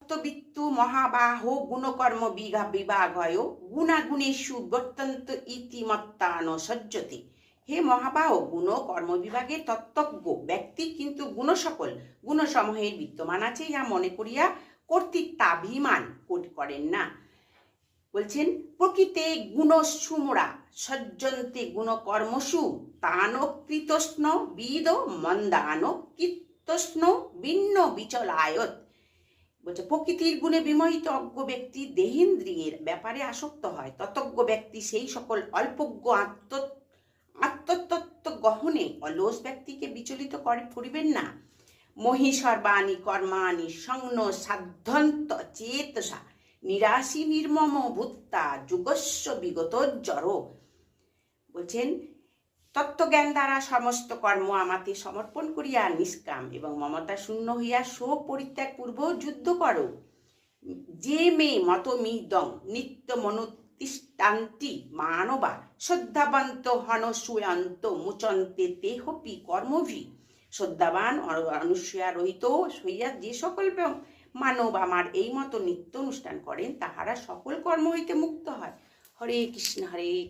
তত্ত্ববিত্তু মহাবাহ গুণকর্ম বিভাগয় গুণাগুণেষু বর্তন্ত ইতিমত্তান সজ্জতে। হে মহাবাহ, গুণ কর্ম বিভাগে তত্ত্বজ্ঞ ব্যক্তি কিন্তু গুণসকল গুণসমূহের বিদ্যমান আছে ইহা মনে করিয়া কর্তৃত্বাভিমান করেন না। বলছেন প্রকৃতে গুণসুমরা সজ্জন্তে গুণকর্মসু তান কৃতস্ন বিদ মন্দান কৃতস্ন ভিন্ন বিচলায়ত। বলছে প্রকৃতির গুণে বিমোহিত অজ্ঞ ব্যক্তি দেহেন্দ্রিয়ের ব্যাপারে আসক্ত হয়, ততজ্ঞ ব্যক্তি সেই সকল অল্পজ্ঞ আত্মতত্ত্ব গহনে অলস ব্যক্তিকে বিচলিত করিবেন না। মহি সর্বাণি কর্মাণি সংন সাধ্যন্ত চেতসা নিরাশী নির্মম ভূত্তা যুগস্ব বিগত জড়। বলছেন তত্ত্বজ্ঞান দ্বারা সমস্ত কর্ম আমাতে সমর্পণ করিয়া নিষ্কাম এবং মমতা শূন্য হইয়া শোক পরিত্যাগ পূর্ব যুদ্ধ করো। যে মে মতমিদং নিত্য মনুতিষ্ঠান্তি মানবা শ্রদ্ধাবন্ত হনসূয়ন্ত মুচন্তে তেহপি কর্মভি। শ্রদ্ধাবান অনুসূয়া রহিত হইয়া যে সকল মানব আমার এই মতো নিত্য অনুষ্ঠান করেন তাহারা সকল কর্ম হইতে মুক্ত হয়। হরে কৃষ্ণ হরে কৃষ্ণ।